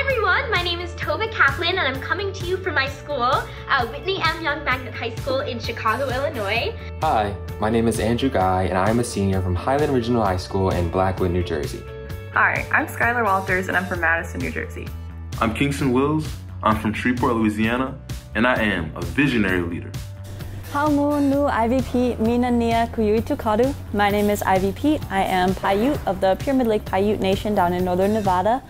everyone, my name is Tova Kaplan and I'm coming to you from my school, Whitney M. Young Magnet High School in Chicago, Illinois. Hi, my name is Andrew Guy and I'm a senior from Highland Regional High School in Blackwood, New Jersey. Hi, I'm Skylar Walters and I'm from Madison, New Jersey. I'm Kingston Wills, I'm from Shreveport, Louisiana, and I am a visionary leader. Haumunu IVP Minania Kuyuitu Kadu. My name is IVP. I am Paiute of the Pyramid Lake Paiute Nation down in northern Nevada.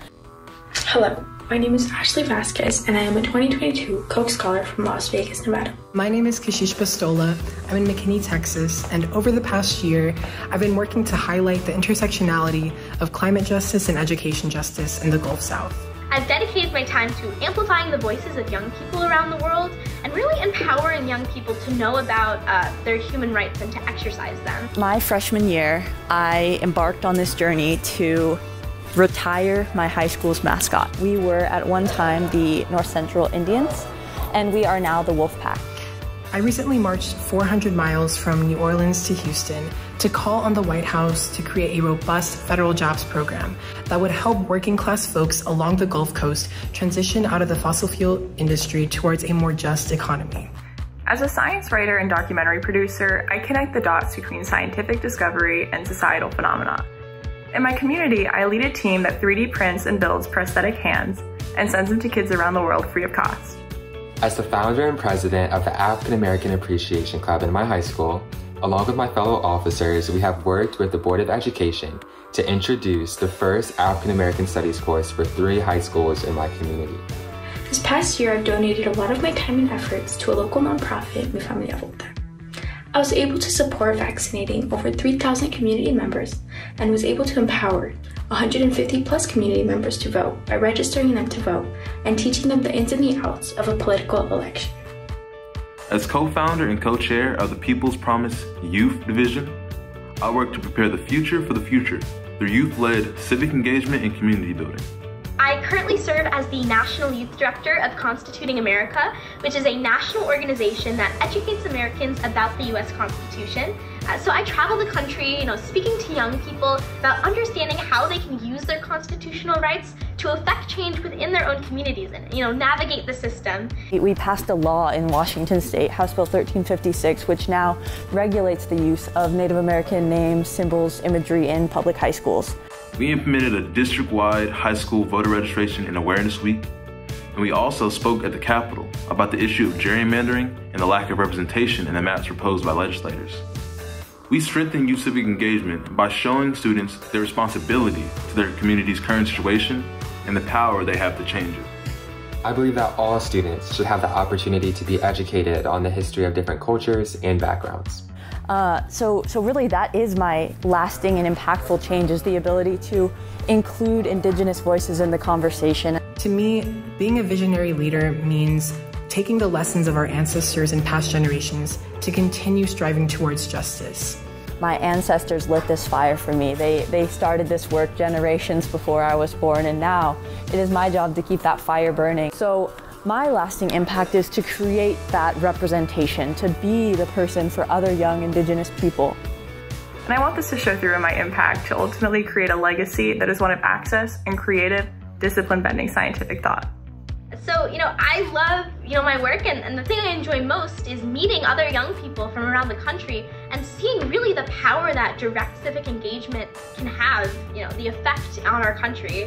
Hello, my name is Ashley Vazquez and I am a 2022 Coke Scholar from Las Vegas, Nevada. My name is Kashish Bastola. I'm in McKinney, Texas, and over the past year, I've been working to highlight the intersectionality of climate justice and education justice in the Gulf South. I've dedicated my time to amplifying the voices of young people around the world and really empowering young people to know about their human rights and to exercise them. My freshman year, I embarked on this journey to retire my high school's mascot. We were at one time the North Central Indians, and we are now the Wolfpack. I recently marched 400 miles from New Orleans to Houston to call on the White House to create a robust federal jobs program that would help working class folks along the Gulf Coast transition out of the fossil fuel industry towards a more just economy. As a science writer and documentary producer, I connect the dots between scientific discovery and societal phenomena. In my community, I lead a team that 3D prints and builds prosthetic hands and sends them to kids around the world free of cost. As the founder and president of the African American Appreciation Club in my high school, along with my fellow officers, we have worked with the Board of Education to introduce the first African American Studies course for 3 high schools in my community. This past year, I've donated a lot of my time and efforts to a local nonprofit, Mi Familia Vota. I was able to support vaccinating over 3,000 community members and was able to empower 150 plus community members to vote by registering them to vote and teaching them the ins and the outs of a political election. As co-founder and co-chair of the People's Promise Youth Division, I work to prepare the future for the future through youth-led civic engagement and community building. I currently serve as the National Youth Director of Constituting America, which is a national organization that educates Americans about the U.S. Constitution. So I travel the country, speaking to young people about understanding how they can use their constitutional rights to affect change within their own communities and, navigate the system. We passed a law in Washington State, House Bill 1356, which now regulates the use of Native American names, symbols, imagery in public high schools. We implemented a district-wide high school voter registration and awareness week, and we also spoke at the Capitol about the issue of gerrymandering and the lack of representation in the maps proposed by legislators. We strengthen youth civic engagement by showing students their responsibility to their community's current situation and the power they have to change it. I believe that all students should have the opportunity to be educated on the history of different cultures and backgrounds. So really that is my lasting and impactful change, is the ability to include Indigenous voices in the conversation. To me, being a visionary leader means taking the lessons of our ancestors and past generations to continue striving towards justice. My ancestors lit this fire for me. They started this work generations before I was born, and now it is my job to keep that fire burning. So my lasting impact is to create that representation, to be the person for other young Indigenous people. And I want this to show through in my impact to ultimately create a legacy that is one of access and creative, discipline-bending scientific thought. So, I love, my work, and the thing I enjoy most is meeting other young people from around the country and seeing really the power that direct civic engagement can have, the effect on our country.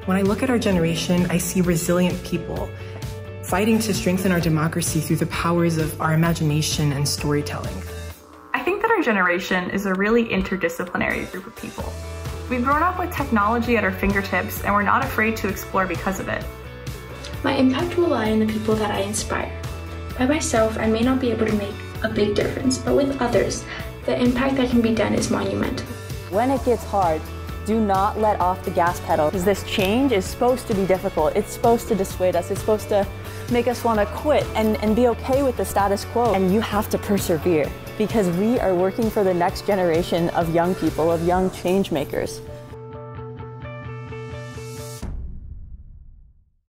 When I look at our generation, I see resilient people fighting to strengthen our democracy through the powers of our imagination and storytelling. I think that our generation is a really interdisciplinary group of people. We've grown up with technology at our fingertips and we're not afraid to explore because of it. My impact will lie in the people that I inspire. By myself, I may not be able to make a big difference, but with others, the impact that can be done is monumental. When it gets hard, do not let off the gas pedal, because this change is supposed to be difficult. It's supposed to dissuade us. It's supposed to make us want to quit and be okay with the status quo. And you have to persevere, because we are working for the next generation of young people, of young change makers.